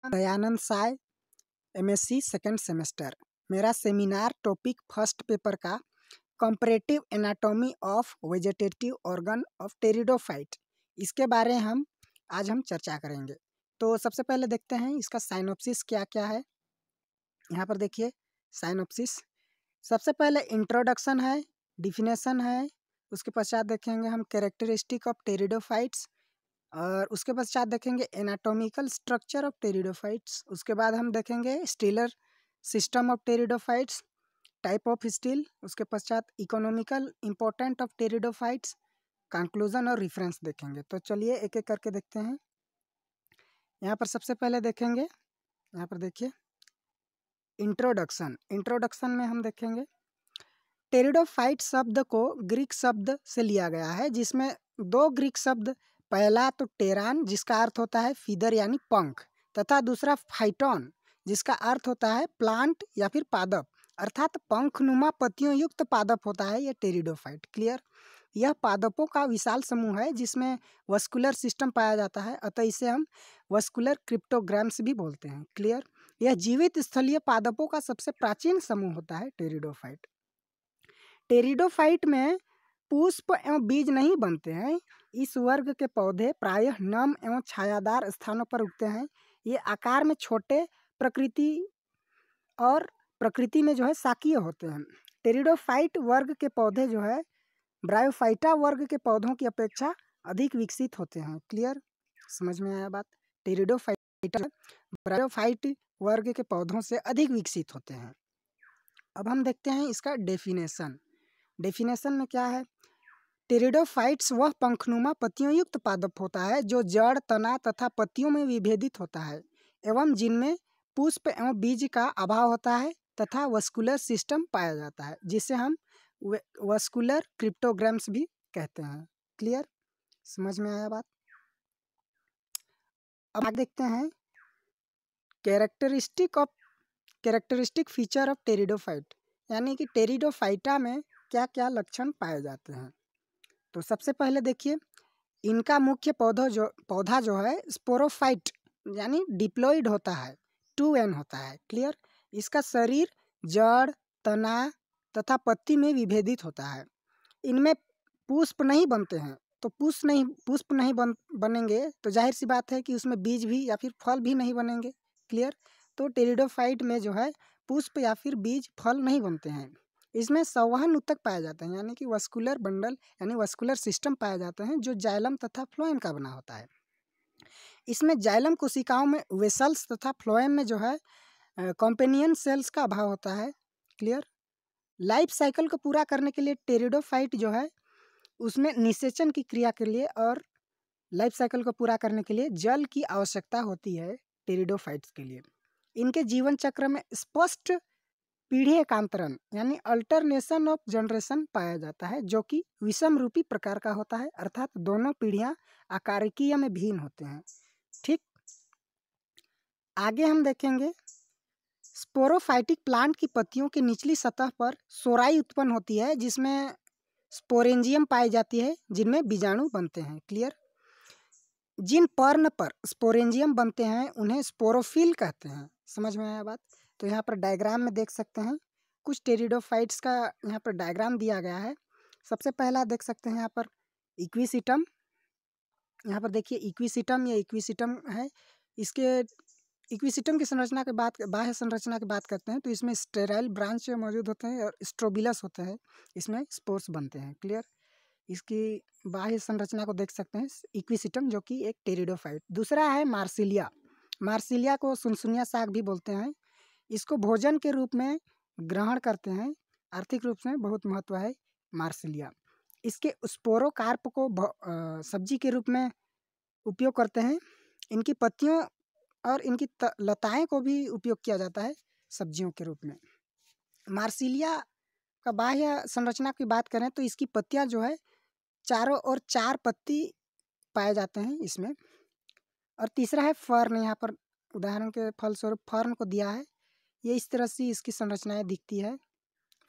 Dayanand Sai, MSc second semester. मेरा seminar topic first paper का comparative anatomy of vegetative organ of pteridophyte, इसके बारे हम आज चर्चा करेंगे। तो सबसे पहले देखते हैं इसका साइनोप्सिस क्या क्या है। यहाँ पर देखिए साइनोप्सिस। सबसे पहले इंट्रोडक्शन है, डिफिनेशन है, उसके पश्चात देखेंगे हम कैरेक्टरिस्टिक ऑफ टेरिडोफाइट्स, और उसके पश्चात देखेंगे एनाटॉमिकल स्ट्रक्चर ऑफ टेरिडोफाइट्स। उसके बाद हम देखेंगे stealer system of pteridophytes, type of steel. उसके पश्चात economical important of pteridophytes, conclusion और रेफरेंस देखेंगे। तो चलिए एक एक करके देखते हैं। यहाँ पर सबसे पहले देखेंगे, यहाँ पर देखिए इंट्रोडक्शन। इंट्रोडक्शन में हम देखेंगे टेरिडोफाइट शब्द को ग्रीक शब्द से लिया गया है, जिसमें दो ग्रीक शब्द, पहला तो टेरान जिसका अर्थ होता है फीदर यानी पंख, तथा दूसरा फाइटोन जिसका अर्थ होता है प्लांट या फिर पादप, अर्थात पंखनुमा पत्तियों युक्त पादप होता है यह टेरिडोफाइट। क्लियर। यह पादपों का विशाल समूह है जिसमें वस्कुलर सिस्टम पाया जाता है, अतः इसे हम वस्कुलर क्रिप्टोग्राम्स भी बोलते हैं। क्लियर। यह जीवित स्थलीय पादपों का सबसे प्राचीन समूह होता है टेरिडोफाइट। टेरिडोफाइट में पुष्प एवं बीज नहीं बनते हैं। इस वर्ग के पौधे प्रायः नम एवं छायादार स्थानों पर उगते हैं। ये आकार में छोटे, प्रकृति में जो है शाकीय होते हैं। टेरिडोफाइट वर्ग के पौधे जो है ब्रायोफाइटा वर्ग के पौधों की अपेक्षा अधिक विकसित होते हैं। क्लियर, समझ में आया बात। टेरिडोफाइटा ब्रायोफाइट वर्ग के पौधों से अधिक विकसित होते हैं। अब हम देखते हैं इसका डेफिनेशन। डेफिनेशन में क्या है, टेरिडोफाइट्स वह पंखनुमा पत्तियों युक्त पादप होता है जो जड़, तना तथा पत्तियों में विभेदित होता है एवं जिनमें पुष्प एवं बीज का अभाव होता है तथा वस्कुलर सिस्टम पाया जाता है, जिसे हम वस्कुलर क्रिप्टोग्राम्स भी कहते हैं। क्लियर, समझ में आया बात। अब देखते हैं कैरेक्टरिस्टिक फीचर ऑफ टेरिडोफाइट, यानी कि टेरिडोफाइटा में क्या क्या लक्षण पाए जाते हैं। तो सबसे पहले देखिए इनका मुख्य पौधा जो है स्पोरोफाइट यानी डिप्लॉइड होता है, 2n होता है। क्लियर। इसका शरीर जड़, तना तथा पत्ती में विभेदित होता है। इनमें पुष्प नहीं बनते हैं, तो पुष्प नहीं बनेंगे तो जाहिर सी बात है कि उसमें बीज भी या फिर फल भी नहीं बनेंगे। क्लियर। तो टेरिडोफाइट में जो है पुष्प या फिर बीज, फल नहीं बनते हैं। इसमें संवहन ऊतक पाए जाते हैं, यानी कि वस्कुलर बंडल यानी वस्कुलर सिस्टम पाए जाते हैं जो जाइलम तथा फ्लोएम का बना होता है। इसमें जाइलम कोशिकाओं में वेसल्स तथा फ्लोएम में जो है कॉम्पेनियन सेल्स का अभाव होता है। क्लियर। लाइफ साइकिल को पूरा करने के लिए टेरिडोफाइट जो है उसमें निषेचन की क्रिया के लिए और लाइफ साइकिल को पूरा करने के लिए जल की आवश्यकता होती है टेरिडोफाइट्स के लिए। इनके जीवन चक्र में स्पष्ट पीढ़ी एकांतरण यानी अल्टरनेशन ऑफ जनरेशन पाया जाता है, जो कि विषम रूपी प्रकार का होता है, अर्थात दोनों पीढ़ियां आकारिकीय में भिन्न होते हैं। ठीक। आगे हम देखेंगे स्पोरोफाइटिक प्लांट की पत्तियों की निचली सतह पर सोराई उत्पन्न होती है जिसमें स्पोरेंजियम पाई जाती है जिनमें बीजाणु बनते हैं। क्लियर। जिन पर्ण पर स्पोरेंजियम बनते हैं उन्हें स्पोरोफिल कहते हैं। समझ में आया बात। तो यहाँ पर डायग्राम में देख सकते हैं कुछ टेरिडोफाइट्स का यहाँ पर डायग्राम दिया गया है। सबसे पहला देख सकते हैं यहाँ पर इक्विसिटम। यहाँ पर देखिए इक्विसिटम, ये इक्विसिटम है। इसके इक्विसिटम की संरचना के बाद, बाह्य संरचना की बात करते हैं तो इसमें स्टेराइल ब्रांच मौजूद होते हैं और स्ट्रोबिलस होते हैं, इसमें स्पोर्स बनते हैं। क्लियर। इसकी बाह्य संरचना को देख सकते हैं इक्विसिटम, जो कि एक टेरिडोफाइट। दूसरा है मार्सिलिया। मार्सिलिया को सुनसुनिया साग भी बोलते हैं। इसको भोजन के रूप में ग्रहण करते हैं, आर्थिक रूप से बहुत महत्व है मार्सिलिया। इसके स्पोरोकार्प को सब्जी के रूप में उपयोग करते हैं। इनकी पत्तियों और इनकी लताएं को भी उपयोग किया जाता है सब्जियों के रूप में। मार्सिलिया का बाह्य संरचना की बात करें तो इसकी पत्तियां जो है चारों ओर 4 पत्ती पाए जाते हैं इसमें। और तीसरा है फर्न। यहाँ पर उदाहरण के फलस्वरूप फर्न को दिया है। ये इस तरह से इसकी संरचनाएं दिखती है।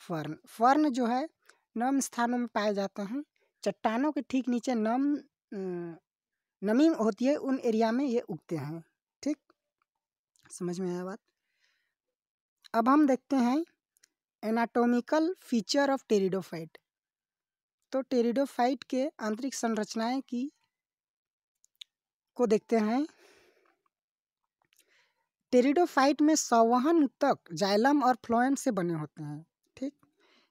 फर्न जो है नम स्थानों में पाए जाते हैं। चट्टानों के ठीक नीचे नमी होती है, उन एरिया में ये उगते हैं। ठीक। समझ में आया बात। अब हम देखते हैं एनाटॉमिकल फीचर ऑफ टेरिडोफाइट। तो टेरिडोफाइट के आंतरिक संरचनाएं को देखते हैं। टेरिडोफाइट में संवहन ऊतक जाइलम और फ्लोएम से बने होते हैं। ठीक,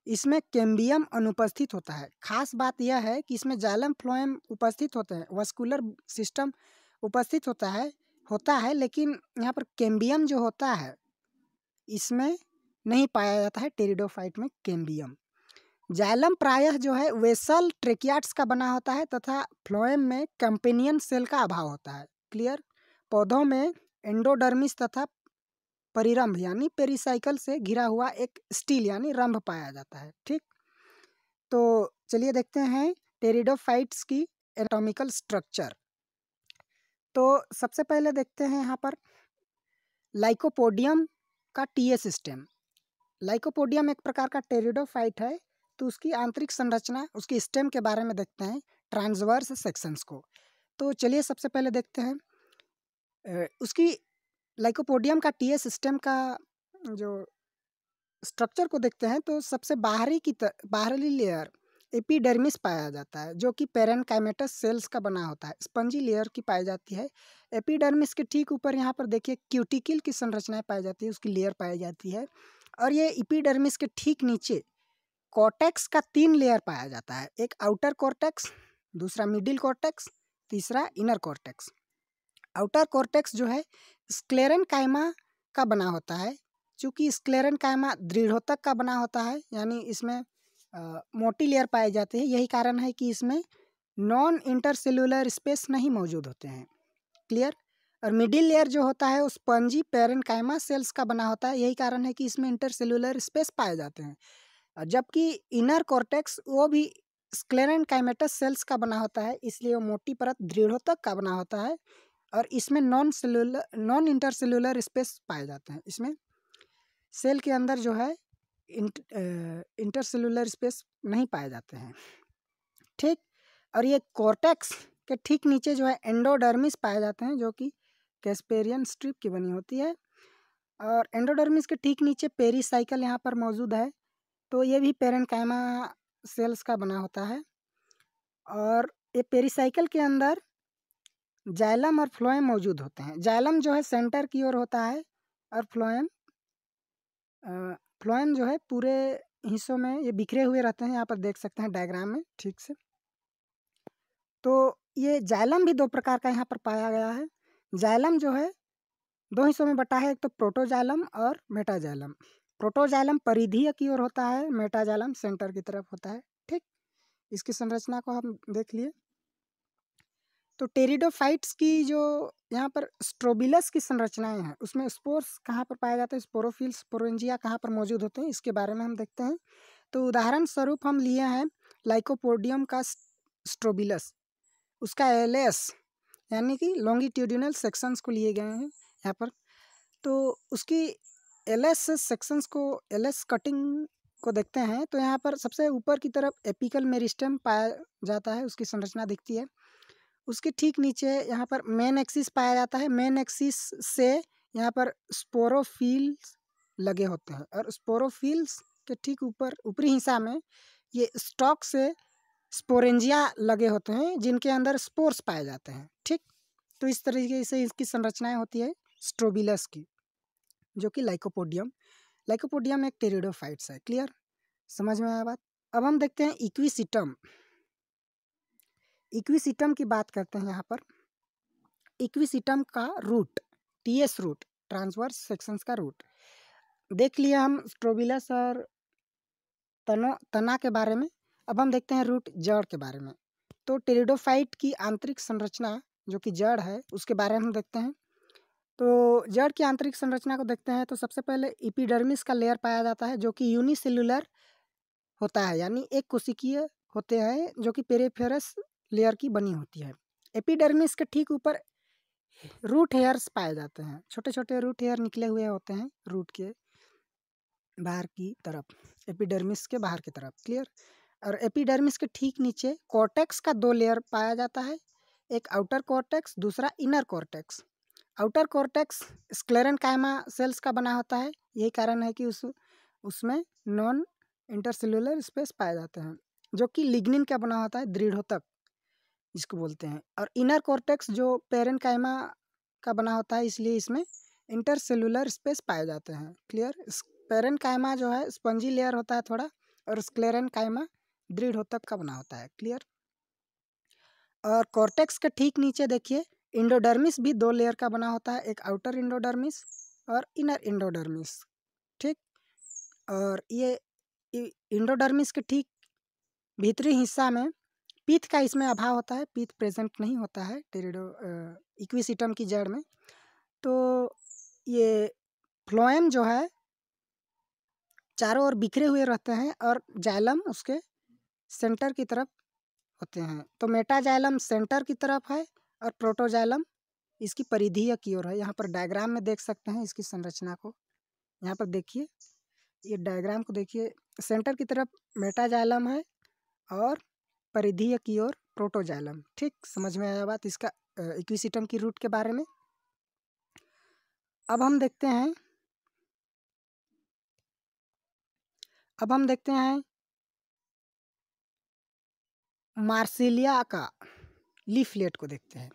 इसमें कैम्बियम अनुपस्थित होता है। खास बात यह है कि इसमें जाइलम फ्लोएम उपस्थित होते हैं, वस्कुलर सिस्टम उपस्थित होता है, लेकिन यहाँ पर कैम्बियम जो होता है इसमें नहीं पाया जाता है। टेरिडोफाइट में कैम्बियम, जाइलम प्रायः जो है वेसल ट्रेकियाट्स का बना होता है तथा फ्लोएम में कंपेनियन सेल का अभाव होता है। क्लियर। पौधों में एंडोडर्मिस तथा परिरंभ यानी पेरिसाइकल से घिरा हुआ एक स्टील यानी रंभ पाया जाता है। ठीक, तो चलिए देखते हैं टेरिडोफाइट्स की एनाटॉमिकल स्ट्रक्चर। तो सबसे पहले देखते हैं यहाँ पर लाइकोपोडियम का टीए सिस्टम। लाइकोपोडियम एक प्रकार का टेरिडोफाइट है, तो उसकी आंतरिक संरचना, उसकी स्टेम के बारे में देखते हैं, ट्रांसवर्स सेक्शंस को। तो चलिए सबसे पहले देखते हैं उसकी लाइकोपोडियम का टीए सिस्टम का जो स्ट्रक्चर को देखते हैं। तो सबसे बाहरी लेयर एपिडर्मिस पाया जाता है, जो कि पेरेनकाइमेटस सेल्स का बना होता है। स्पंजी लेयर की पाई जाती है। एपिडर्मिस के ठीक ऊपर यहाँ पर देखिए क्यूटिकल की संरचनाएं पाई जाती है, उसकी लेयर पाई जाती है। और ये एपिडर्मिस के ठीक नीचे कॉर्टेक्स का 3 लेयर पाया जाता है। एक आउटर कॉर्टेक्स, दूसरा मिडिल कॉर्टेक्स, तीसरा इनर कॉर्टेक्स। आउटर कॉर्टेक्स जो है स्क्लेरेनकाइमा का बना होता है। चूँकि स्क्लेरेनकाइमा दृढ़ोतक का बना होता है, यानी इसमें मोटी लेयर पाई जाती है, यही कारण है कि इसमें नॉन इंटरसेल्यूलर स्पेस नहीं मौजूद होते हैं। क्लियर। और मिडिल लेयर जो होता है वो स्पंजी पेरेनकाइमा सेल्स का बना होता है, यही कारण है कि इसमें इंटरसेल्यूलर स्पेस पाए जाते हैं। जबकि इनर कॉर्टेक्स वो भी स्क्लेरेनकाइमेटस सेल्स का बना होता है, इसलिए वो मोटी परत दृढ़ोतक का बना होता है और इसमें नॉन इंटरसेल्यूलर स्पेस पाए जाते हैं। इसमें सेल के अंदर जो है इंटरसेल्यूलर स्पेस नहीं पाए जाते हैं। ठीक। और ये कॉर्टेक्स के ठीक नीचे जो है एंडोडर्मिस पाए जाते हैं, जो कि कैस्पेरियन स्ट्रिप की बनी होती है। और एंडोडर्मिस के ठीक नीचे पेरिसाइकल यहाँ पर मौजूद है, तो ये भी पेरेनकाइमा सेल्स का बना होता है। और ये पेरिसाइकल के अंदर जाइलम और फ्लोएम मौजूद होते हैं। जाइलम जो है सेंटर की ओर होता है और फ्लोएम जो है पूरे हिस्सों में ये बिखरे हुए रहते हैं, यहाँ पर देख सकते हैं डायग्राम में ठीक से। तो ये जाइलम भी 2 प्रकार का यहाँ पर पाया गया है। जाइलम जो है 2 हिस्सों में बटा है, एक तो प्रोटोजाइलम और मेटाजाइलम। प्रोटोजाइलम परिधीय की ओर होता है, मेटाजाइलम सेंटर की तरफ होता है। ठीक, इसकी संरचना को हम देख लिए। तो टेरिडोफाइट्स की जो यहाँ पर स्ट्रोबिलस की संरचनाएं हैं, उसमें स्पोर्स कहाँ पर पाए जाते हैं, स्पोरोफिल्स, स्पोरेंजिया कहाँ पर मौजूद होते हैं, इसके बारे में हम देखते हैं। तो उदाहरण स्वरूप हम लिए हैं लाइकोपोडियम का स्ट्रोबिलस, उसका एलएस यानी कि लॉन्गिट्यूडिनल सेक्शंस को लिए गए हैं यहाँ पर। तो उसकी एलएस सेक्शंस को, एलएस कटिंग को देखते हैं। तो यहाँ पर सबसे ऊपर की तरफ एपिकल मेरिस्टेम पाया जाता है, उसकी संरचना दिखती है। उसके ठीक नीचे यहाँ पर मेन एक्सिस पाया जाता है। मेन एक्सिस से यहाँ पर स्पोरोफिल्स लगे होते हैं और स्पोरोफिल्स के ठीक ऊपर ऊपरी हिस्सा में ये स्टॉक से स्पोरेंजिया लगे होते हैं, जिनके अंदर स्पोर्स पाए जाते हैं। ठीक, तो इस तरीके से इसकी संरचनाएं होती है स्ट्रोबिलस की, जो कि लाइकोपोडियम एक टेरिडोफाइट्स है। क्लियर, समझ में आया बात। अब हम देखते हैं इक्विसिटम। इक्विसिटम की बात करते हैं यहाँ पर। इक्विसिटम का root, TS root, transverse sections का रूट देख लिया हम स्ट्रोबिलस और तना के बारे में। अब हम देखते हैं रूट, जड़ के बारे में। तो टेरिडोफाइट की आंतरिक संरचना जो कि जड़ है, उसके बारे में हम देखते हैं। तो जड़ की आंतरिक संरचना को देखते हैं तो सबसे पहले एपिडर्मिस का लेयर पाया जाता है, जो कि यूनिसेल्युलर होता है, यानी एक कोशिकीय होते हैं, जो कि पेरिफेरस लेयर की बनी होती है। एपिडर्मिस के ठीक ऊपर रूट हेयर्स पाए जाते हैं, छोटे छोटे रूट हेयर निकले हुए होते हैं रूट के बाहर की तरफ, एपिडर्मिस के बाहर की तरफ। क्लियर। और एपिडर्मिस के ठीक नीचे कॉर्टेक्स का 2 लेयर पाया जाता है, एक आउटर कॉर्टेक्स, दूसरा inner cortex. Outer cortex sclerenchyma cells का बना होता है, यही कारण है कि उसमें नॉन इंटरसेल्युलर स्पेस पाए जाते हैं, जो कि लिग्निन का बना होता है, दृढ़ोतक इसको बोलते हैं। और इनर कॉर्टेक्स जो पेरेनकाइमा का बना होता है, इसलिए इसमें इंटरसेल्युलर स्पेस पाए जाते हैं। क्लियर। पेरेनकाइमा जो है स्पंजी लेयर होता है थोड़ा, और स्क्लेरेनकाइमा दृढ़ोतक का बना होता है। क्लियर। और कॉर्टेक्स के ठीक नीचे देखिए इंडोडर्मिस भी 2 लेयर का बना होता है, एक आउटर इंडोडर्मिस और इनर इंडोडर्मिस। ठीक। और ये इंडोडर्मिस के ठीक भीतरी हिस्सा में पीथ का इसमें अभाव होता है, पीथ प्रेजेंट नहीं होता है टेरिडो इक्विसिटम की जड़ में। तो ये फ्लोएम जो है चारों ओर बिखरे हुए रहते हैं और जाइलम उसके सेंटर की तरफ होते हैं। तो मेटाजाइलम सेंटर की तरफ है और प्रोटोजाइलम इसकी परिधीय की ओर है। यहाँ पर डायग्राम में देख सकते हैं इसकी संरचना को। यहाँ पर देखिए, ये डायग्राम को देखिए, सेंटर की तरफ मेटाजाइलम है और परिधीय की ओर प्रोटोजाइलम। ठीक, समझ में आया बात इसका इक्विसिटम की रूट के बारे में। अब हम देखते हैं मार्सिलिया का लीफलेट को देखते हैं।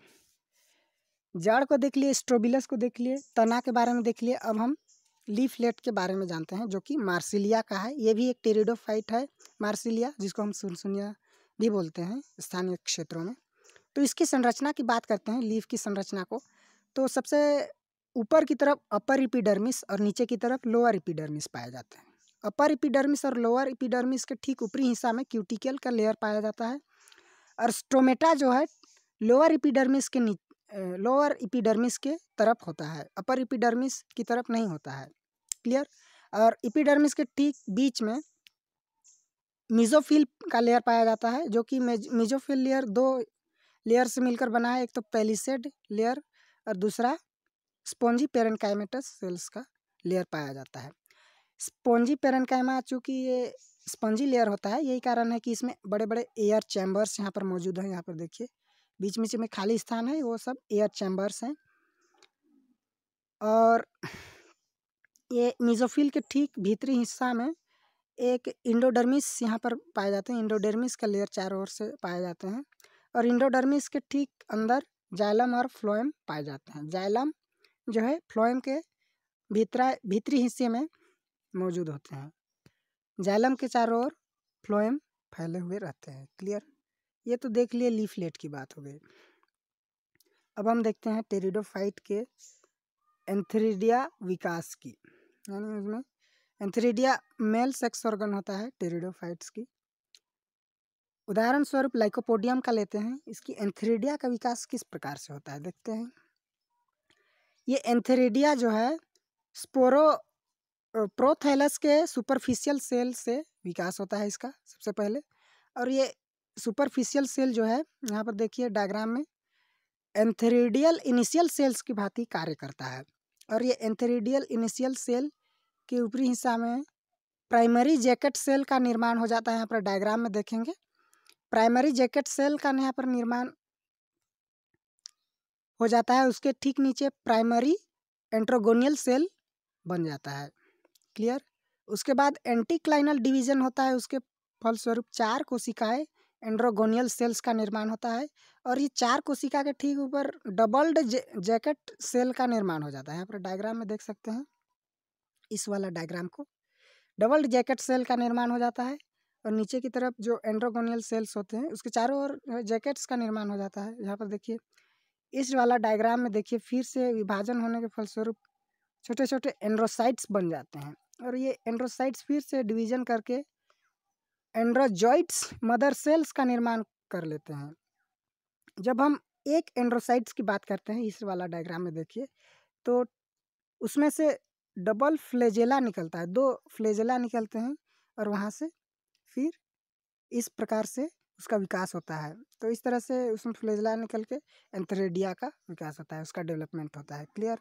जड़ को देख लिए, स्ट्रोबिलस को देख लिए, तना के बारे में देख लिए। अब हम लीफलेट के बारे में जानते हैं, जो कि मार्सिलिया का है। ये भी एक टेरिडोफाइट है मार्सिलिया, जिसको हम सुनसुनिया भी बोलते हैं स्थानीय क्षेत्रों में। तो इसकी संरचना की बात करते हैं, लीफ की संरचना को। तो सबसे ऊपर की तरफ अपर एपिडर्मिस और नीचे की तरफ लोअर एपिडर्मिस पाए जाते हैं। अपर एपिडर्मिस और लोअर एपिडर्मिस के ठीक ऊपरी हिस्सा में क्यूटिकल का लेयर पाया जाता है। और स्ट्रोमेटा जो है लोअर एपिडर्मिस के तरफ होता है, अपर एपिडर्मिस की तरफ नहीं होता है। क्लियर। और एपिडर्मिस के ठीक बीच में मीजोफिल का लेयर पाया जाता है, जो कि मीजोफिल लेयर 2 लेयर से मिलकर बना है। एक तो पेलिसेड लेयर और दूसरा स्पॉन्जी पेरेनकाइमेटस सेल्स का लेयर पाया जाता है। स्पॉन्जी पेरेनकाइमा चूँकि ये स्पंजी लेयर होता है, यही कारण है कि इसमें बड़े बड़े एयर चैम्बर्स यहाँ पर मौजूद हैं। यहाँ पर देखिए बीच बीच में खाली स्थान है, वो सब एयर चैम्बर्स हैं। और ये मीजोफिल के ठीक भीतरी हिस्सा में एक इंडोडर्मिस यहाँ पर पाए जाते हैं। इंडोडर्मिस का लेयर चारों ओर से पाए जाते हैं। और इंडोडर्मिस के ठीक अंदर जाइलम और फ्लोएम पाए जाते हैं। जाइलम जो है फ्लोएम के भीतरी हिस्से में मौजूद होते हैं। जाइलम के चारों ओर फ्लोएम फैले हुए रहते हैं। क्लियर। ये तो देख लिए लीफलेट की बात हो गई। अब हम देखते हैं टेरिडोफाइट के एंथेरिडिया विकास की, यानी उसमें एंथेरिडिया मेल सेक्स ऑर्गन होता है टेरिडोफाइट्स की। उदाहरण स्वरूप लाइकोपोडियम का लेते हैं। इसकी एंथेरिडिया का विकास किस प्रकार से होता है देखते हैं। ये एंथेरिडिया जो है प्रोथैलस के सुपरफिशियल सेल से विकास होता है इसका सबसे पहले। और ये सुपरफिशियल सेल जो है, यहाँ पर देखिए डायग्राम में, एंथेरिडियल इनिशियल सेल्स की भांति कार्य करता है। और ये एंथेरिडियल इनिशियल सेल के ऊपरी हिस्सा में प्राइमरी जैकेट सेल का निर्माण हो जाता है। यहाँ पर डायग्राम में देखेंगे प्राइमरी जैकेट सेल का यहाँ पर निर्माण हो जाता है। उसके ठीक नीचे प्राइमरी एंट्रोगोनियल सेल बन जाता है। क्लियर। उसके बाद एंटीक्लाइनल डिवीजन होता है, उसके फलस्वरूप 4 कोशिकाएं एंड्रोगोनियल सेल्स का निर्माण होता है। और ये 4 कोशिका के ठीक ऊपर डबल्ड जैकेट सेल का निर्माण हो जाता है। यहाँ पर डायग्राम में देख सकते हैं, इस वाला डायग्राम को। डबल्ड जैकेट सेल का निर्माण हो जाता है और नीचे की तरफ जो एंड्रोगोनियल सेल्स होते हैं उसके चारों ओर जैकेट्स का निर्माण हो जाता है। यहाँ पर देखिए इस वाला डायग्राम में देखिए, फिर से विभाजन होने के फलस्वरूप छोटे छोटे एंड्रोसाइट्स बन जाते हैं। और ये एंड्रोसाइट्स फिर से डिवीजन करके एंड्रोजॉइट्स मदर सेल्स का निर्माण कर लेते हैं। जब हम एक एंड्रोसाइट्स की बात करते हैं, इस वाला डायग्राम में देखिए, तो उसमें से डबल फ्लेजेला निकलता है, 2 फ्लेजेला निकलते हैं और वहाँ से फिर इस प्रकार से उसका विकास होता है। तो इस तरह से उसमें फ्लेजेला निकल के एंथेरिडिया का विकास होता है, उसका डेवलपमेंट होता है। क्लियर।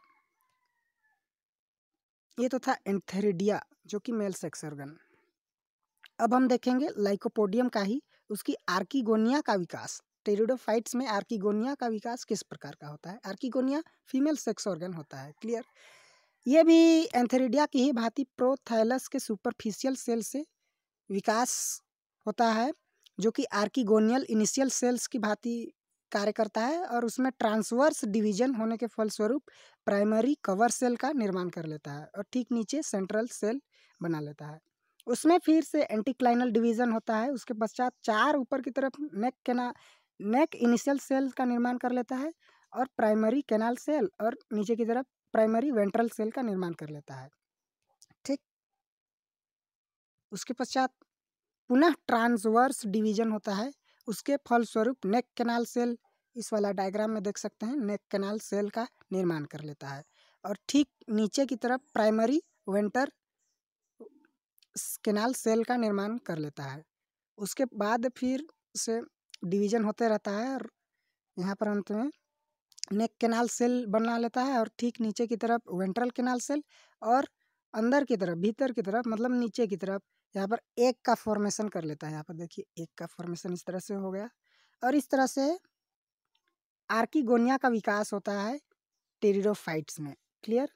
ये तो था एंथेरिडिया जो कि मेल सेक्स ऑर्गन। अब हम देखेंगे लाइकोपोडियम का ही, उसकी आर्किगोनिया का विकास। टेरिडोफाइट्स में आर्किगोनिया का विकास किस प्रकार का होता है? आर्किगोनिया फीमेल सेक्स ऑर्गन होता है। क्लियर। ये भी एंथेरिडिया की ही भांति प्रोथैलस के सुपरफिशियल सेल से विकास होता है, जो कि आर्किगोनियल इनिशियल सेल्स की भांति कार्य करता है और उसमें ट्रांसवर्स डिवीजन होने के फलस्वरूप प्राइमरी कवर सेल का निर्माण कर लेता है और ठीक नीचे सेंट्रल सेल बना लेता है। उसमें फिर से एंटीक्लाइनल डिवीजन होता है। उसके पश्चात 4 ऊपर की तरफ नेक इनिशियल सेल का निर्माण कर लेता है और प्राइमरी कैनाल सेल और नीचे की तरफ प्राइमरी वेंट्रल सेल का निर्माण कर लेता है। ठीक। उसके पश्चात पुनः ट्रांसवर्स डिवीजन होता है। उसके फलस्वरूप नेक कैनाल सेल, इस वाला डायग्राम में देख सकते हैं, नेक कैनाल सेल का निर्माण कर लेता है और ठीक नीचे की तरफ प्राइमरी वेंटर कैनाल सेल का निर्माण कर लेता है। उसके बाद फिर से डिवीजन होते रहता है और यहाँ पर अंत में नेक कैनाल सेल बना लेता है और ठीक नीचे की तरफ वेंट्रल कैनाल सेल और अंदर की तरफ, भीतर की तरफ मतलब नीचे की तरफ यहाँ पर एक का फॉर्मेशन कर लेता है। यहाँ पर देखिए एक का फॉर्मेशन इस तरह से हो गया और इस तरह से आर्किगोनिया का विकास होता है टेरिडोफाइट्स में। क्लियर।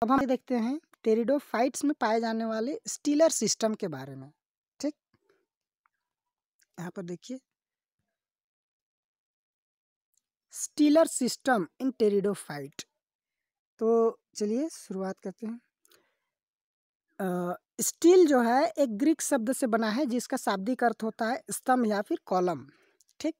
अब हम देखते हैं टेरिडोफाइट्स में पाए जाने वाले स्टीलर सिस्टम के बारे में। ठीक। यहाँ पर देखिए स्टीलर सिस्टम इन टेरिडोफाइट। तो चलिए शुरुआत करते हैं। स्टील जो है एक ग्रीक शब्द से बना है जिसका शाब्दिक अर्थ होता है स्तंभ या फिर कॉलम। ठीक।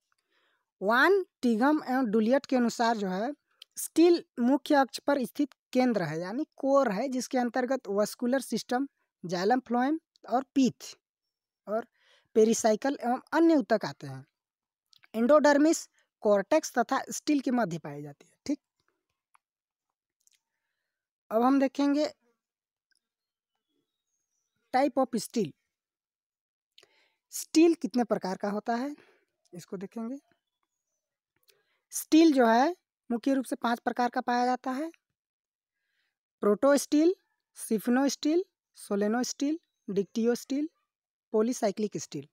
वान टिघम एवं डुलियट के अनुसार जो है स्टील मुख्य अक्ष पर स्थित केंद्र है यानी कोर है, जिसके अंतर्गत वस्कुलर सिस्टम, जाइलम फ्लोएम और पीथ और पेरिसाइकल एवं अन्य ऊतक आते हैं। एंडोडर्मिस, कॉर्टेक्स तथा स्टील के मध्य पाई जाती है। ठीक। अब हम देखेंगे टाइप ऑफ स्टील। स्टील कितने प्रकार का होता है इसको देखेंगे। स्टील जो है मुख्य रूप से 5 प्रकार का पाया जाता है। Protostele, siphonostele, solenostele, dictyostele, polycyclic stele.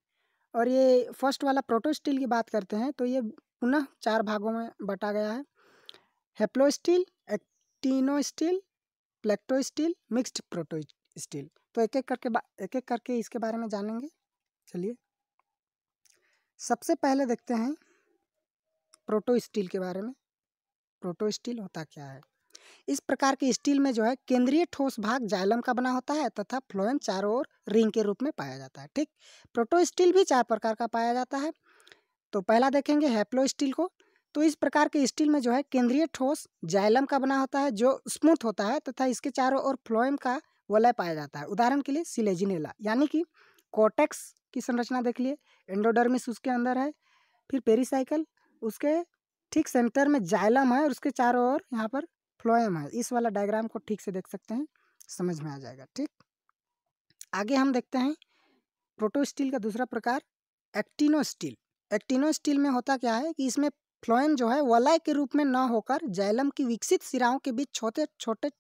और ये फर्स्ट वाला प्रोटो स्टील की बात करते हैं तो ये पुनः 4 भागों में बटा गया है। Haplostele, actinostele, plectostele, mixed protostele. तो एक एक करके इसके बारे में जानेंगे। चलिए सबसे पहले देखते हैं प्रोटो स्टील के बारे में। प्रोटो स्टील होता क्या है? इस प्रकार के स्टील में जो है केंद्रीय ठोस भाग जाइलम का बना होता है तथा फ्लोएम चारों ओर रिंग के रूप में पाया जाता है। ठीक। प्रोटो स्टील भी 4 प्रकार का पाया जाता है। तो पहला देखेंगे हैप्लो स्टील को। तो इस प्रकार के स्टील में जो है केंद्रीय ठोस जाइलम का बना होता है जो स्मूथ होता है तथा इसके चारों ओर फ्लोएम का वलय पाया जाता है। उदाहरण के लिए सिलेजिनेला, यानी कि कोर्टेक्स की संरचना देख लिए, एंडोडर्मिस उसके अंदर है, फिर पेरिसाइकल, उसके ठीक सेंटर में जाइलम है और उसके चारों ओर यहाँ पर फ्लोएम है। इस वाला डायग्राम को ठीक से देख सकते हैं, समझ में आ जाएगा। ठीक। आगे हम देखते हैं प्रोटो स्टील का दूसरा प्रकार एक्टिनो स्टील। एक्टिनो स्टील में होता क्या है कि इसमें फ्लोएम जो है वलय के रूप में न होकर जाइलम की विकसित सिराओं के बीच छोटे छोटे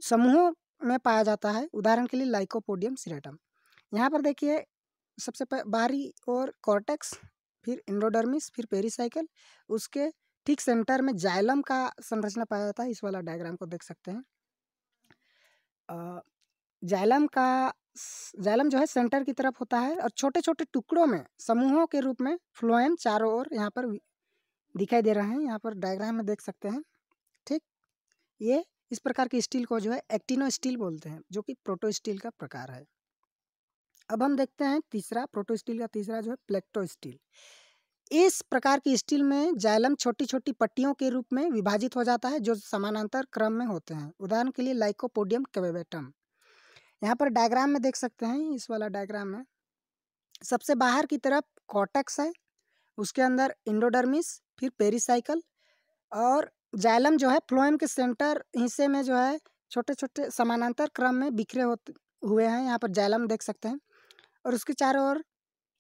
समूहों में पाया जाता है। उदाहरण के लिए लाइकोपोडियम सिरेटम। यहाँ पर देखिए सबसे बाहरी और कॉर्टेक्स, फिर एंडोडर्मिस, फिर पेरिसाइकल, उसके ठीक सेंटर में जाइलम का संरचना पाया जाता है। इस वाला डायग्राम को देख सकते हैं। जाइलम जो है सेंटर की तरफ होता है और छोटे छोटे टुकड़ों में समूहों के रूप में फ्लोएम चारों ओर यहाँ पर दिखाई दे रहे हैं। यहाँ पर डायग्राम में देख सकते हैं। ठीक। ये इस प्रकार के स्टील को जो है एक्टिनो स्टील बोलते हैं, जो कि प्रोटो स्टील का प्रकार है। अब हम देखते हैं तीसरा, प्रोटो स्टील का तीसरा जो है प्लेक्टो स्टील। इस प्रकार की स्टील में जाइलम छोटी छोटी पट्टियों के रूप में विभाजित हो जाता है जो समानांतर क्रम में होते हैं। उदाहरण के लिए लाइकोपोडियम कैवेटम। यहाँ पर डायग्राम में देख सकते हैं। इस वाला डायग्राम में सबसे बाहर की तरफ कॉर्टेक्स है, उसके अंदर एंडोडर्मिस, फिर पेरिसाइकल और जाइलम जो है फ्लोएम के सेंटर हिस्से में जो है छोटे छोटे समानांतर क्रम में बिखरे हुए हैं। यहाँ पर जाइलम देख सकते हैं और उसके चारों ओर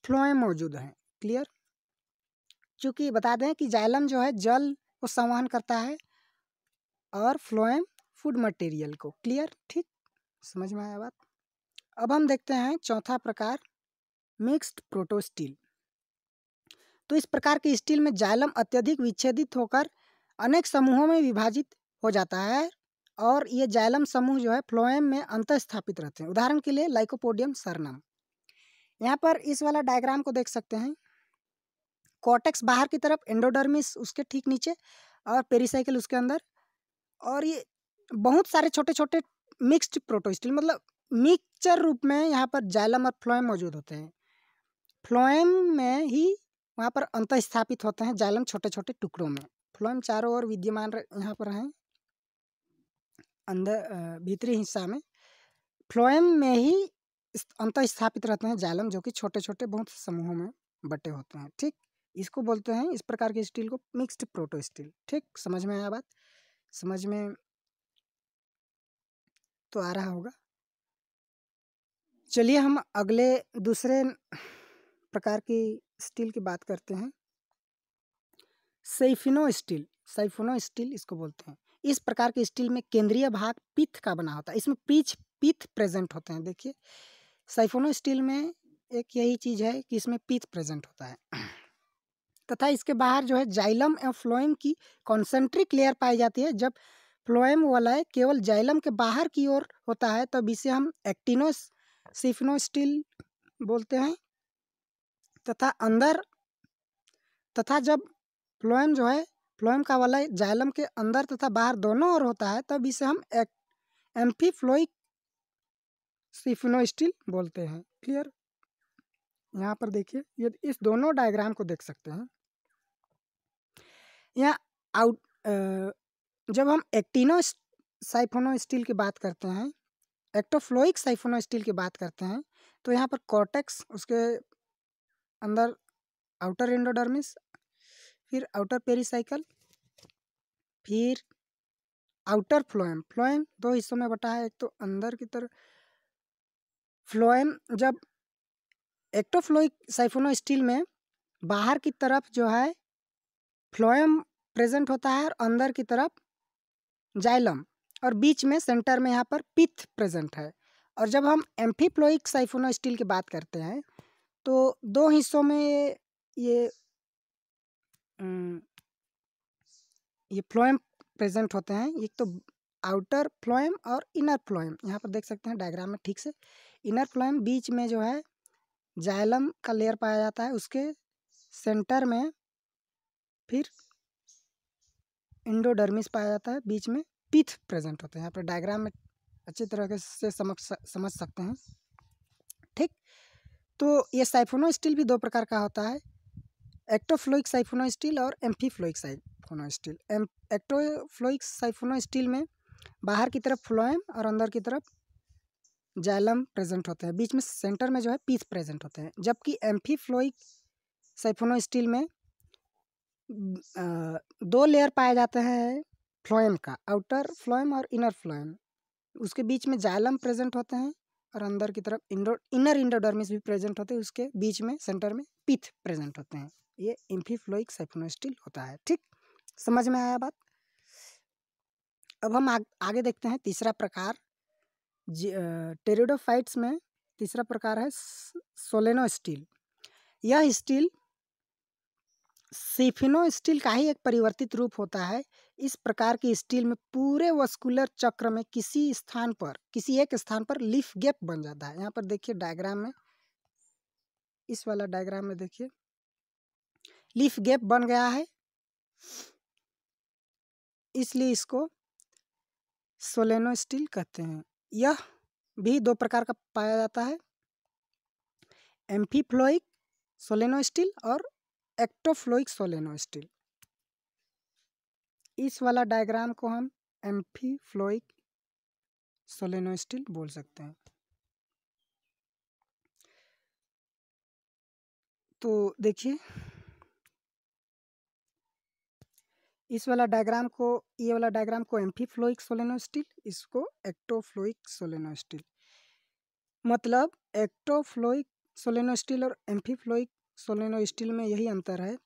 फ्लोएम मौजूद हैं। क्लियर। चूँकि बता दें कि जाइलम जो है जल को संवहन करता है और फ्लोएम फूड मटेरियल को। क्लियर। ठीक, समझ में आया बात। अब हम देखते हैं चौथा प्रकार मिक्स्ड प्रोटो स्टील। तो इस प्रकार के स्टील में जाइलम अत्यधिक विच्छेदित होकर अनेक समूहों में विभाजित हो जाता है और ये जाइलम समूह जो है फ्लोएम में अंतःस्थापित रहते हैं। उदाहरण के लिए लाइकोपोडियम सरनम। यहाँ पर इस वाला डायग्राम को देख सकते हैं। कॉर्टेक्स बाहर की तरफ, एंडोडर्मिस उसके ठीक नीचे और पेरिसाइकिल उसके अंदर, और ये बहुत सारे छोटे छोटे मिक्स्ड प्रोटोस्टिल मतलब मिक्सचर रूप में यहाँ पर जाइलम और फ्लोएम मौजूद होते हैं। फ्लोएम में ही वहाँ पर अंतःस्थापित होते हैं जाइलम छोटे छोटे टुकड़ों में। फ्लोएम चारों ओर विद्यमान यहाँ पर हैं अंदर भीतरी हिस्सा में। फ्लोएम में ही अंतःस्थापित रहते हैं जाइलम जो कि छोटे छोटे बहुत समूहों में बटे होते हैं। ठीक, इसको बोलते हैं, इस प्रकार के स्टील को मिक्स्ड प्रोटो स्टील। ठीक, समझ में आया बात? समझ में तो आ रहा होगा। चलिए हम अगले दूसरे प्रकार की स्टील की बात करते हैं। सैफिनो स्टील। सैफिनो स्टील इसको बोलते हैं। इस प्रकार के स्टील में केंद्रीय भाग पीत का बना होता है, इसमें पीत प्रेजेंट होते हैं। देखिए सैफिनो स्टील में एक यही चीज है कि इसमें पीत प्रेजेंट होता है तथा इसके बाहर जो है जाइलम एवं फ्लोएम की कॉन्सेंट्रिक लेयर पाई जाती है। जब फ्लोएम वलय केवल जाइलम के बाहर की ओर होता है तब इसे हम एक्टिनो सैफिनो स्टील बोलते हैं। तथा जब फ्लोएम जो है, फ्लोएम का वलय जाइलम के अंदर तथा बाहर दोनों ओर होता है तब इसे हम एम्फीफ्लोइक सैफिनो स्टील बोलते हैं। क्लियर? यहाँ पर देखिए, ये इस दोनों डायग्राम को देख सकते हैं। यहाँ जब हम एक्टिनो सैफिनो स्टील की बात करते हैं, एक्टोफ्लोइक सैफिनो स्टील की बात करते हैं, तो यहाँ पर कॉर्टेक्स, उसके अंदर आउटर एंडोडर्मिस, फिर आउटर पेरिसाइकल, फिर आउटर फ्लोएम। फ्लोएम दो हिस्सों में बटा है, एक तो अंदर की तरफ फ्लोएम। जब एक्टोफ्लोइक सैफिनो स्टील में बाहर की तरफ जो है फ्लोएम प्रेजेंट होता है और अंदर की तरफ जाइलम, और बीच में सेंटर में यहाँ पर पिथ प्रेजेंट है। और जब हम एम्फीफ्लोइक सैफिनो स्टील की बात करते हैं तो दो हिस्सों में ये फ्लोएम प्रेजेंट होते हैं। एक तो आउटर फ्लोएम और इनर फ्लोएम। यहाँ पर देख सकते हैं डायग्राम में ठीक से। इनर फ्लोएम बीच में जो है जाइलम का लेयर पाया जाता है, उसके सेंटर में फिर एंडोडर्मिस पाया जाता है, बीच में पिथ प्रेजेंट होते हैं। यहाँ पर डायग्राम में अच्छी तरह से समझ सकते हैं। ठीक, तो ये सैफिनो स्टील भी दो प्रकार का होता है, एक्टोफ्लोइक सैफिनो स्टील और एम्फीफ्लोइक सैफिनो स्टील। एक्टोफ्लोइक सैफिनो स्टील में बाहर की तरफ फ्लोएम और अंदर की तरफ जाइलम प्रेजेंट होते हैं, बीच में सेंटर में जो है पीस प्रेजेंट होते हैं। जबकि एम्फीफ्लोइक सैफिनो स्टील में दो लेयर पाए जाते हैं फ्लोएम का, आउटर फ्लोएम और इनर फ्लोएम। उसके बीच में जाइलम प्रेजेंट होते हैं और अंदर की तरफ इनर एंडोडर्मिस भी प्रेजेंट होते हैं, उसके बीच में सेंटर में पिथ प्रेजेंट होते हैं। ये एम्फीफ्लोइक सैफिनो स्टील होता है। ठीक, समझ में आया बात? अब हम आगे देखते हैं तीसरा प्रकार। टेरिडोफाइट्स में तीसरा प्रकार है सोलेनो स्टील। यह स्टील सैफिनो स्टील का ही एक परिवर्तित रूप होता है। इस प्रकार की स्टील में पूरे वस्कुलर चक्र में किसी एक स्थान पर लीफ गैप बन जाता है। यहाँ पर देखिए डायग्राम में, इस वाला डायग्राम में देखिए लीफ गैप बन गया है, इसलिए इसको सोलेनो स्टील कहते हैं। यह भी दो प्रकार का पाया जाता है, एम्फीफ्लोइक सोलेनो स्टील और एक्टोफ्लोइक सोलेनो स्टील। इस वाला डायग्राम को हम एम्फीफ्लोइक सोलेनो स्टील बोल सकते हैं। तो देखिए इस वाला डायग्राम को, ये वाला डायग्राम को एम्फीफ्लोइक सोलेनो स्टील, इसको एक्टोफ्लोइक सोलेनो स्टील। मतलब एक्टोफ्लोइक सोलेनो स्टील और एम्फीफ्लोइक सोलेनो स्टील में यही अंतर है।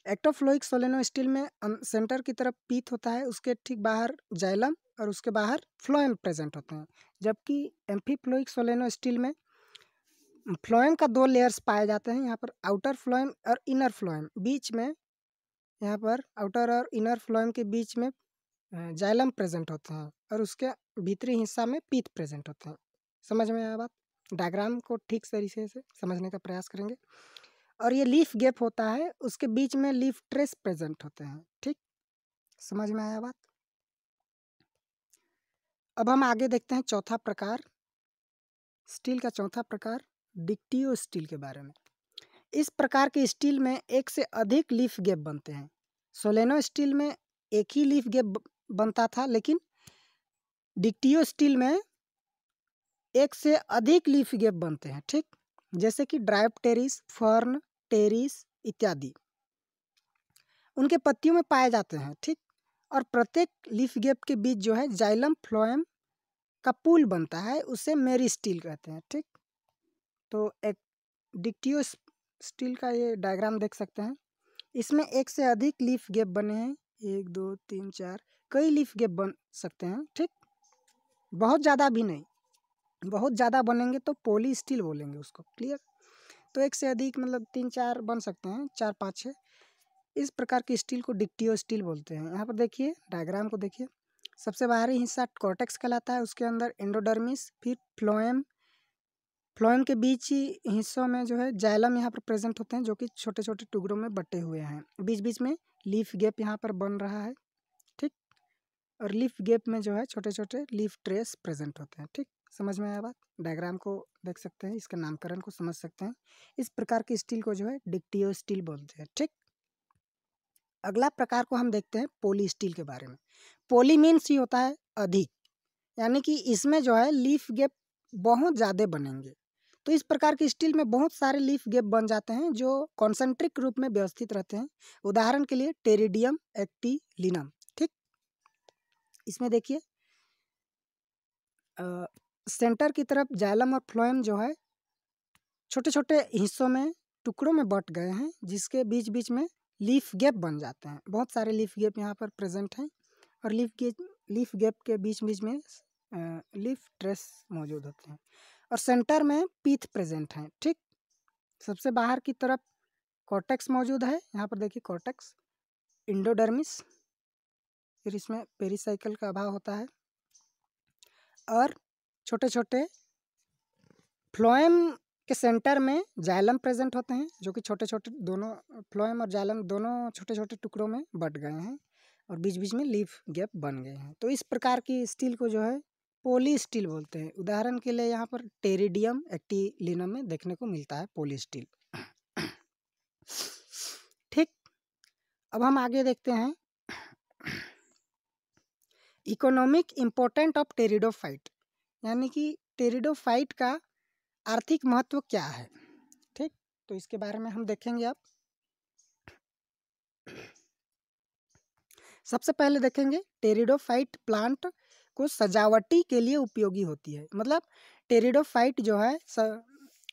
एक्टोफ्लोइक सोलेनो स्टील में सेंटर की तरफ पीत होता है, उसके ठीक बाहर जाइलम और उसके बाहर फ्लोएम प्रेजेंट होते हैं। जबकि एम्फीफ्लोइक सोलेनो स्टील में फ्लोएम का 2 लेयर्स पाए जाते हैं यहाँ पर, आउटर फ्लोएम और इनर फ्लोएम। बीच में यहाँ पर आउटर और इनर फ्लोएम के बीच में जाइलम प्रेजेंट होते हैं और उसके भीतरी हिस्सा में पीथ प्रेजेंट होते हैं। समझ में आया बात? डायग्राम को ठीक तरीके से समझने का प्रयास करेंगे। और ये लीफ गैप होता है, उसके बीच में लीफ ट्रेस प्रेजेंट होते हैं। ठीक, समझ में आया बात? अब हम आगे देखते हैं चौथा प्रकार, स्टील का चौथा प्रकार डिक्टियो स्टील के बारे में। इस प्रकार के स्टील में एक से अधिक लीफ गैप बनते हैं। सोलेनो स्टील में एक ही लीफ गैप बनता था, लेकिन डिक्टियो स्टील में एक से अधिक लीफ गैप बनते हैं। ठीक, जैसे कि ड्रायोप्टेरिस, फर्न, टेरिस इत्यादि उनके पत्तियों में पाए जाते हैं। ठीक, और प्रत्येक लीफ गैप के बीच जो है जाइलम फ्लोएम का पुल बनता है, उसे मेरी स्टील कहते हैं। ठीक, तो एक डिक्टियो स्टील का ये डायग्राम देख सकते हैं। इसमें एक से अधिक लीफ गैप बने हैं, 1 2 3 4 कई लीफ गैप बन सकते हैं। ठीक, बहुत ज़्यादा भी नहीं, बहुत ज़्यादा बनेंगे तो पॉली स्टील बोलेंगे उसको। क्लियर? तो एक से अधिक मतलब 3 4 बन सकते हैं, 4 5 6। इस प्रकार की स्टील को डिक्टियो स्टील बोलते हैं। यहाँ पर देखिए, डायग्राम को देखिए। सबसे बाहरी हिस्सा कॉर्टेक्स कहलाता है, उसके अंदर एंडोडर्मिस, फिर फ्लोएम। फ्लोएम के बीच ही हिस्सों में जो है जाइलम यहाँ पर प्रेजेंट होते हैं, जो कि छोटे छोटे टुकड़ों में बटे हुए हैं। बीच बीच में लीफ गैप यहाँ पर बन रहा है। ठीक, और लीफ गैप में जो है छोटे छोटे लीफ ट्रेस प्रेजेंट होते हैं। ठीक, समझ में आया बात? डायग्राम को देख सकते हैं, इसके नामकरण को समझ सकते हैं। इस प्रकार की स्टील को जो है डिक्टियो स्टील बोलते हैं। ठीक, अगला प्रकार को हम देखते हैं पॉली स्टील के बारे में। पॉली मीन्स ही होता है अधिक, यानी कि इसमें जो है लीफ गैप बहुत ज़्यादा बनेंगे। तो इस प्रकार की स्टील में बहुत सारे लीफ गैप बन जाते हैं जो कॉन्सेंट्रिक रूप में व्यवस्थित रहते हैं। उदाहरण के लिए टेरिडियम एक्टिलिनम। ठीक, इसमें देखिए सेंटर की तरफ जाइलम और फ्लोएम जो है छोटे छोटे हिस्सों में, टुकड़ों में बट गए हैं, जिसके बीच बीच में लीफ गैप बन जाते हैं। बहुत सारे लीफ गैप यहाँ पर प्रेजेंट हैं और लीफ गैप के बीच बीच में लीफ ट्रेस मौजूद होते हैं और सेंटर में पीथ प्रेजेंट हैं। ठीक, सबसे बाहर की तरफ कॉर्टेक्स मौजूद है। यहाँ पर देखिए कॉर्टेक्स, एंडोडर्मिस, फिर इसमें पेरिसाइकिल का अभाव होता है और छोटे छोटे फ्लोएम के सेंटर में जाइलम प्रेजेंट होते हैं, जो कि छोटे छोटे दोनों फ्लोएम और जाइलम दोनों छोटे छोटे टुकड़ों में बट गए हैं और बीच बीच में लीफ गैप बन गए हैं। तो इस प्रकार की स्टील को जो है पॉली स्टील बोलते हैं। उदाहरण के लिए यहाँ पर टेरिडियम एक्टिलिनम में देखने को मिलता है पॉली स्टील। ठीक, अब हम आगे देखते हैं इकोनॉमिक इम्पोर्टेंट ऑफ टेरिडोफाइट, यानी कि टेरिडोफाइट का आर्थिक महत्व क्या है। ठीक, तो इसके बारे में हम देखेंगे। अब सबसे पहले देखेंगे टेरिडोफाइट प्लांट को सजावटी के लिए उपयोगी होती है। मतलब टेरिडोफाइट जो है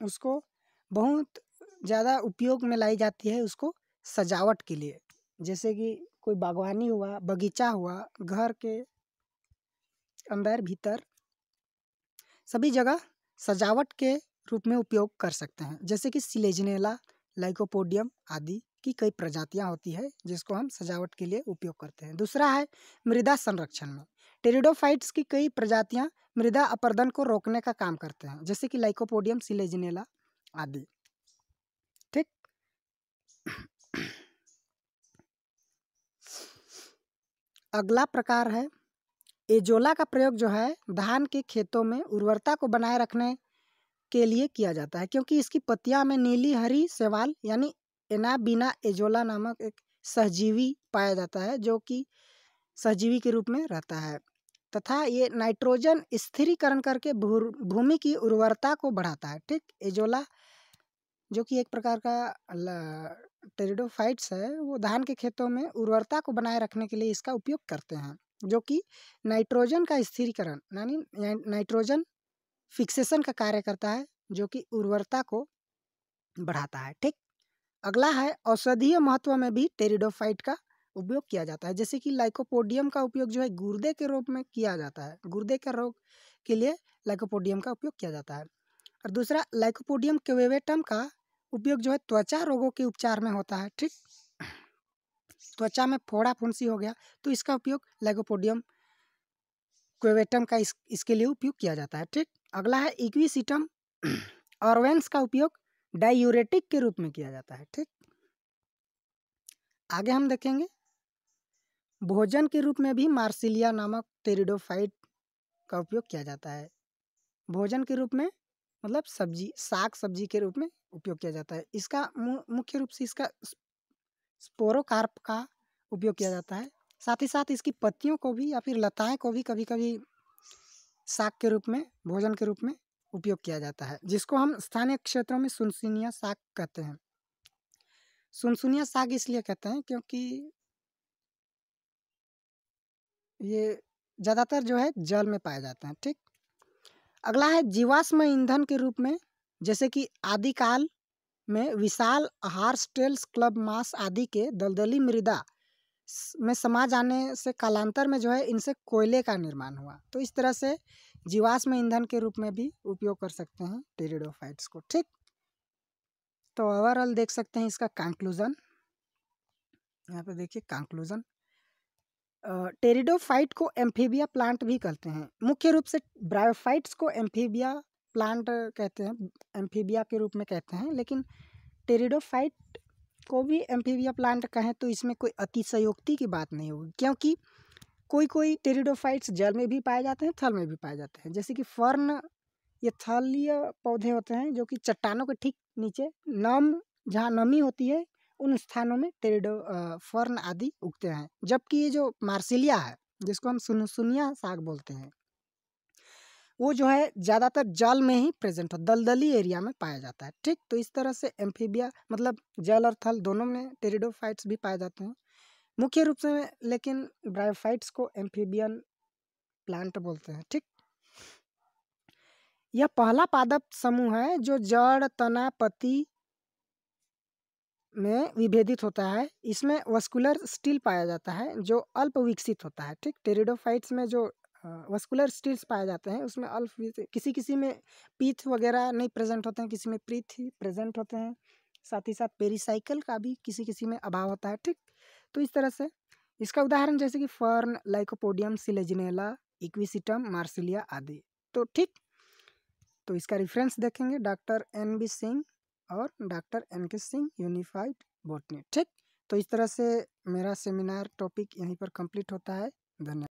उसको बहुत ज़्यादा उपयोग में लाई जाती है, उसको सजावट के लिए। जैसे कि कोई बागवानी हुआ, बगीचा हुआ, घर के अंदर भीतर सभी जगह सजावट के रूप में उपयोग कर सकते हैं। जैसे कि सिलेजनेला, लाइकोपोडियम आदि की कई प्रजातियां होती है जिसको हम सजावट के लिए उपयोग करते हैं। दूसरा है मृदा संरक्षण में टेरिडोफाइट्स की कई प्रजातियां मृदा अपरदन को रोकने का काम करते हैं, जैसे कि लाइकोपोडियम, सिलेजनेला आदि। ठीक, अगला प्रकार है एजोला का प्रयोग जो है धान के खेतों में उर्वरता को बनाए रखने के लिए किया जाता है, क्योंकि इसकी पत्तियां में नीली हरी शैवाल यानी एनाबीना एजोला नामक एक सहजीवी पाया जाता है, जो कि सहजीवी के रूप में रहता है तथा ये नाइट्रोजन स्थिरीकरण करके भूमि की उर्वरता को बढ़ाता है। ठीक, एजोला जो कि एक प्रकार का टेरिडोफाइट्स है, वो धान के खेतों में उर्वरता को बनाए रखने के लिए इसका उपयोग करते हैं, जो कि नाइट्रोजन का स्थिरीकरण यानी नाइट्रोजन फिक्सेशन का कार्य करता है, जो कि उर्वरता को बढ़ाता है। ठीक, अगला है औषधीय महत्व में भी टेरिडोफाइट का उपयोग किया जाता है। जैसे कि लाइकोपोडियम का उपयोग जो है गुर्दे के रूप में किया जाता है, गुर्दे के रोग के लिए लाइकोपोडियम का उपयोग किया जाता है। और दूसरा लाइकोपोडियम क्वेवेटम का उपयोग जो है त्वचा रोगों के उपचार में होता है। ठीक, त्वचा में फोड़ा फुंसी हो गया तो इसका उपयोग लाइकोपोडियम क्वेवेटम का इसके लिए उपयोग किया जाता है। ठीक, अगला है इक्विसिटम ऑर्वेंस का उपयोग डायूरेटिक के रूप में किया जाता है। ठीक, आगे हम देखेंगे भोजन के रूप में भी मार्सिलिया नामक टेरिडोफाइट का उपयोग किया जाता है। भोजन के रूप में मतलब सब्जी, साग सब्जी के रूप में उपयोग किया जाता है। इसका मुख्य रूप से इसका स्पोरोकार्प का उपयोग किया जाता है। साथ ही साथ इसकी पत्तियों को भी या फिर लताएं को भी कभी कभी साग के रूप में, भोजन के रूप में उपयोग किया जाता है, जिसको हम स्थानीय क्षेत्रों में सुनसुनिया साग कहते हैं। सुनसुनिया साग इसलिए कहते हैं क्योंकि ये ज़्यादातर जो है जल में पाए जाते हैं। ठीक, अगला है जीवाश्म ईंधन के रूप में, जैसे कि आदिकाल में विशाल हार्सटेल्स क्लब मास आदि के दलदली मृदा में समा जाने से कालांतर में जो है इनसे कोयले का निर्माण हुआ। तो इस तरह से जीवाश्म ईंधन के रूप में भी उपयोग कर सकते हैं टेरिडोफाइट्स को। ठीक, तो ओवरऑल देख सकते हैं इसका कंक्लूजन, यहाँ पे देखिए कंक्लूजन। टेरिडोफाइट को एम्फीबिया प्लांट भी कहते हैं। मुख्य रूप से ब्रायोफाइट्स को एम्फीबिया प्लांट कहते हैं, एम्फीबिया के रूप में कहते हैं, लेकिन टेरिडोफाइट को भी एम्फीबिया प्लांट कहें तो इसमें कोई अतिशयोक्ति की बात नहीं होगी, क्योंकि कोई टेरिडोफाइट्स जल में भी पाए जाते हैं, थल में भी पाए जाते हैं। जैसे कि फर्न, ये थलीय पौधे होते हैं जो कि चट्टानों के ठीक नीचे जहाँ नमी होती है उन स्थानों में फर्न आदि उगते हैं। जबकि ये जो मार्सिलिया है, जिसको हम सुनसुनिया साग बोलते हैं, वो जो है ज़्यादातर जल में ही प्रेजेंट हो, दलदली एरिया में पाया जाता है। ठीक, तो इस तरह से एम्फीबिया मतलब जल और थल दोनों में टेरिडोफाइट्स भी पाए जाते हैं मुख्य रूप से, लेकिन ब्रायोफाइट्स को एम्फीबियन प्लांट बोलते हैं। ठीक, यह पहला पादप समूह है जो जड़, तना, पत्ती में विभेदित होता है। इसमें वस्कुलर स्टील पाया जाता है जो अल्प विकसित होता है। ठीक, टेरिडोफाइट्स में जो वस्कुलर स्टील्स पाए जाते हैं उसमें अल्प, किसी में पीथ वगैरह नहीं प्रेजेंट होते हैं, किसी में पीथ ही प्रेजेंट होते हैं। साथ ही साथ पेरिसाइकिल का भी किसी में अभाव होता है। ठीक, तो इस तरह से इसका उदाहरण जैसे कि fern, lycopodium Selaginella, equisetum, Marsilea आदि। तो ठीक, तो इसका रेफरेंस देखेंगे डॉक्टर NB सिंह और doctor NK Singh, unified botany. ठीक, तो इस तरह से मेरा सेमिनार टॉपिक यहीं पर कंप्लीट होता है। धन्यवाद।